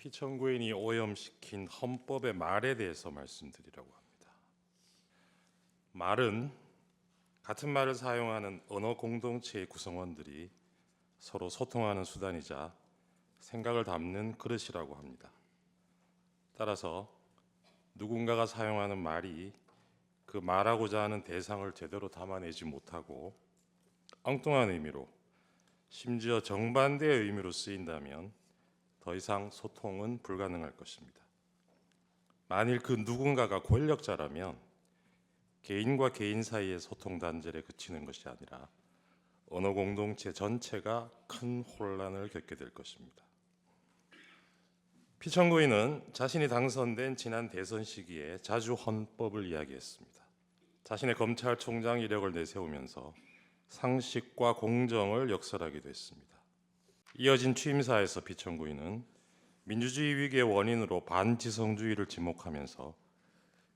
피청구인이 오염시킨 헌법의 말에 대해서 말씀드리려고 합니다. 말은 같은 말을 사용하는 언어 공동체의 구성원들이 서로 소통하는 수단이자 생각을 담는 그릇이라고 합니다. 따라서 누군가가 사용하는 말이 그 말하고자 하는 대상을 제대로 담아내지 못하고 엉뚱한 의미로, 심지어 정반대의 의미로 쓰인다면 더 이상 소통은 불가능할 것입니다. 만일 그 누군가가 권력자라면 개인과 개인 사이의 소통 단절에 그치는 것이 아니라 언어 공동체 전체가 큰 혼란을 겪게 될 것입니다. 피청구인은 자신이 당선된 지난 대선 시기에 자주 헌법을 이야기했습니다. 자신의 검찰총장 이력을 내세우면서 상식과 공정을 역설하기도 했습니다. 이어진 취임사에서 피청구인은 민주주의 위기의 원인으로 반지성주의를 지목하면서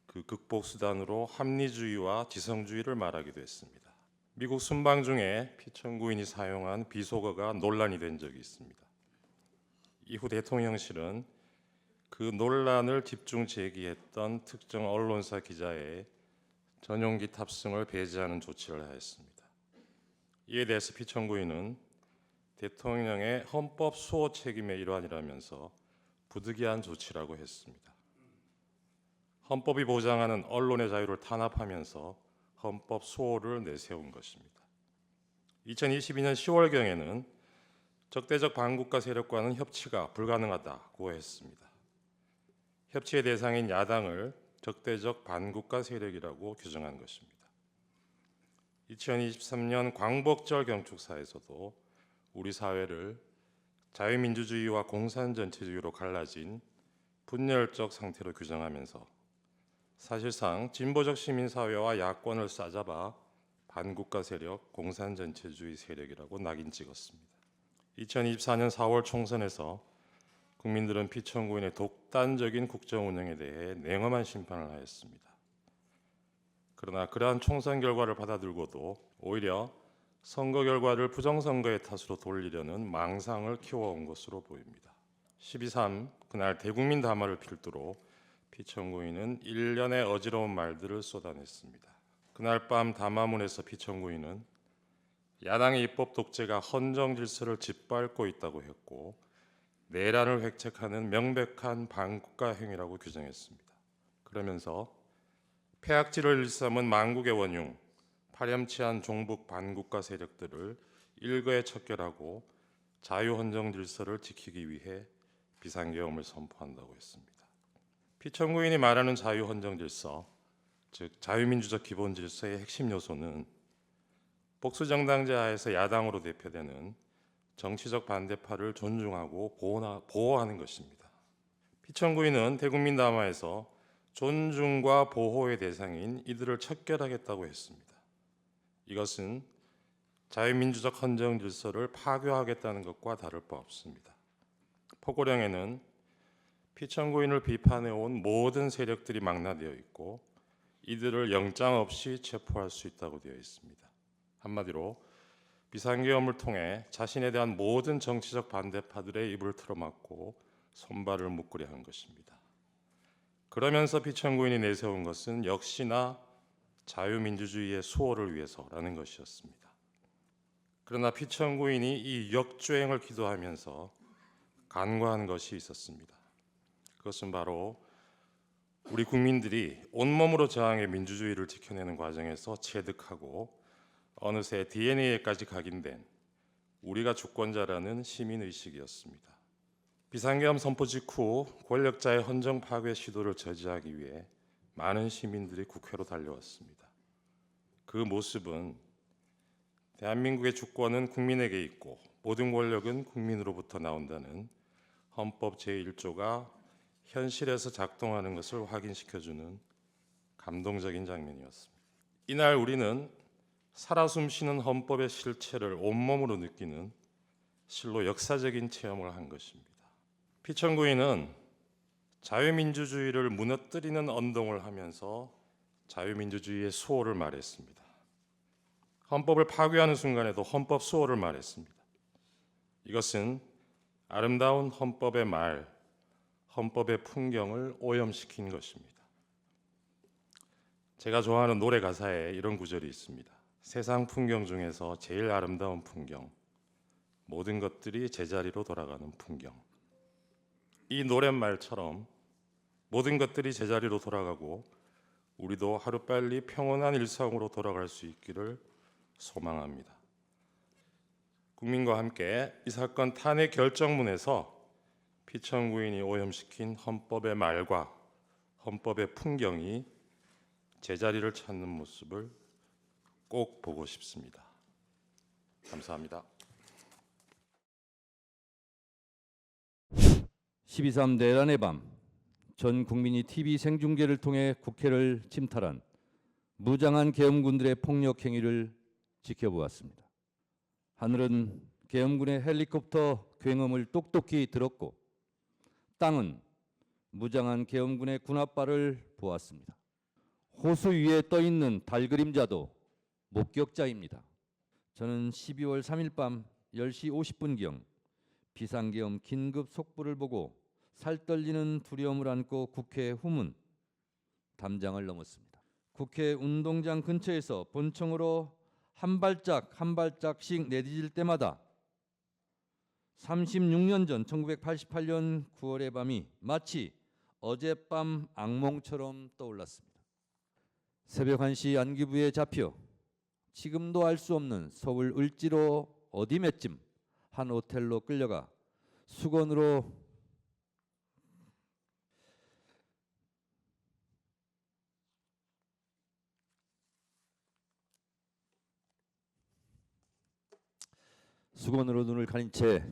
그 극복 수단으로 합리주의와 지성주의를 말하기도 했습니다. 미국 순방 중에 피청구인이 사용한 비속어가 논란이 된 적이 있습니다. 이후 대통령실은 그 논란을 집중 제기했던 특정 언론사 기자의 전용기 탑승을 배제하는 조치를 하였습니다. 이에 대해서 피청구인은 대통령의 헌법 수호 책임의 일환이라면서 부득이한 조치라고 했습니다. 헌법이 보장하는 언론의 자유를 탄압하면서 헌법 수호를 내세운 것입니다. 2022년 10월경에는 적대적 반국가 세력과는 협치가 불가능하다고 했습니다. 협치의 대상인 야당을 적대적 반국가 세력이라고 규정한 것입니다. 2023년 광복절 경축사에서도 우리 사회를 자유민주주의와 공산전체주의로 갈라진 분열적 상태로 규정하면서 사실상 진보적 시민사회와 야권을 싸잡아 반국가 세력, 공산전체주의 세력이라고 낙인 찍었습니다. 2024년 4월 총선에서 국민들은 피청구인의 독단적인 국정 운영에 대해 냉엄한 심판을 하였습니다. 그러나 그러한 총선 결과를 받아들고도 오히려 선거 결과를 부정선거의 탓으로 돌리려는 망상을 키워온 것으로 보입니다. 12.3 그날 대국민 담화를 필두로 피청구인은 일련의 어지러운 말들을 쏟아냈습니다. 그날 밤 담화문에서 피청구인은 야당의 입법 독재가 헌정 질서를 짓밟고 있다고 했고 내란을 획책하는 명백한 반국가 행위라고 규정했습니다. 그러면서 폐악질을 일삼은 만국의 원흉, 파렴치한 종북 반국가 세력들을 일거에 척결하고 자유헌정 질서를 지키기 위해 비상계엄을 선포한다고 했습니다. 피청구인이 말하는 자유헌정 질서, 즉 자유민주적 기본 질서의 핵심 요소는 복수정당제 하에서 야당으로 대표되는 정치적 반대파를 존중하고 보호하는 것입니다. 피청구인은 대국민 담화에서 존중과 보호의 대상인 이들을 척결하겠다고 했습니다. 이것은 자유민주적 헌정 질서를 파괴하겠다는 것과 다를 바 없습니다. 포고령에는 피청구인을 비판해온 모든 세력들이 망라되어 있고 이들을 영장 없이 체포할 수 있다고 되어 있습니다. 한마디로 비상계엄을 통해 자신에 대한 모든 정치적 반대파들의 입을 틀어막고 손발을 묶으려 한 것입니다. 그러면서 피청구인이 내세운 것은 역시나 자유민주주의의 수호를 위해서라는 것이었습니다. 그러나 피청구인이 이 역주행을 기도하면서 간과한 것이 있었습니다. 그것은 바로 우리 국민들이 온몸으로 저항의 민주주의를 지켜내는 과정에서 체득하고 어느새 DNA에까지 각인된 우리가 주권자라는 시민의식이었습니다. 비상계엄 선포 직후 권력자의 헌정 파괴 시도를 저지하기 위해 많은 시민들이 국회로 달려왔습니다. 그 모습은 대한민국의 주권은 국민에게 있고 모든 권력은 국민으로부터 나온다는 헌법 제1조가 현실에서 작동하는 것을 확인시켜주는 감동적인 장면이었습니다. 이날 우리는 살아 숨쉬는 헌법의 실체를 온몸으로 느끼는 실로 역사적인 체험을 한 것입니다. 피청구인은 자유민주주의를 무너뜨리는 언동을 하면서 자유민주주의의 수호를 말했습니다. 헌법을 파괴하는 순간에도 헌법 수호를 말했습니다. 이것은 아름다운 헌법의 말, 헌법의 풍경을 오염시킨 것입니다. 제가 좋아하는 노래 가사에 이런 구절이 있습니다. 세상 풍경 중에서 제일 아름다운 풍경, 모든 것들이 제자리로 돌아가는 풍경. 이 노랫말처럼 모든 것들이 제자리로 돌아가고 우리도 하루빨리 평온한 일상으로 돌아갈 수 있기를 소망합니다. 국민과 함께 이 사건 탄핵 결정문에서 피청구인이 오염시킨 헌법의 말과 헌법의 풍경이 제자리를 찾는 모습을 꼭 보고 싶습니다. 감사합니다. 12.3 내란의 밤, 전 국민이 TV 생중계를 통해 국회를 침탈한 무장한 계엄군들의 폭력 행위를 지켜보았습니다. 하늘은 계엄군의 헬리콥터 굉음을 똑똑히 들었고 땅은 무장한 계엄군의 군합발을 보았습니다. 호수 위에 떠있는 달 그림자도 목격자입니다. 저는 12월 3일 밤 10시 50분경 비상계엄 긴급 속보를 보고 살떨리는 두려움을 안고 국회 후문 담장을 넘었습니다. 국회 운동장 근처에서 본청으로 한 발짝 한 발짝씩 내디딜 때마다 36년 전 1988년 9월의 밤이 마치 어젯밤 악몽처럼 떠올랐습니다. 새벽 1시 안기부에 잡혀 지금도 알 수 없는 서울 을지로 어디매쯤 한 호텔로 끌려가 수건으로 눈을 가린 채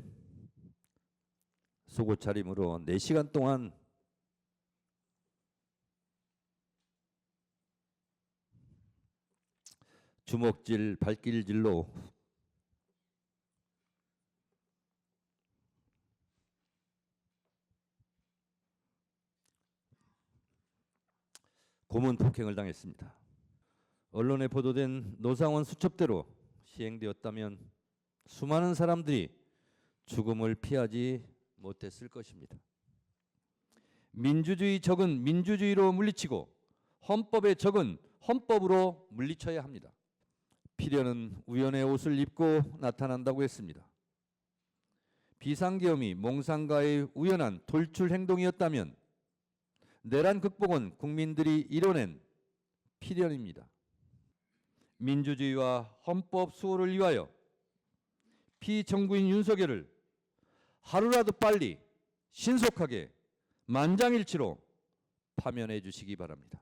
속옷 차림으로 4시간 동안 주먹질, 발길질로 고문 폭행을 당했습니다. 언론에 보도된 노상원 수첩대로 시행되었다면 수많은 사람들이 죽음을 피하지 못했을 것입니다. 민주주의 적은 민주주의로 물리치고 헌법의 적은 헌법으로 물리쳐야 합니다. 필연은 우연의 옷을 입고 나타난다고 했습니다. 비상계엄이 몽상가의 우연한 돌출 행동이었다면 내란 극복은 국민들이 이뤄낸 필연입니다. 민주주의와 헌법 수호를 위하여 피청구인 윤석열을 하루라도 빨리 신속하게 만장일치로 파면해 주시기 바랍니다.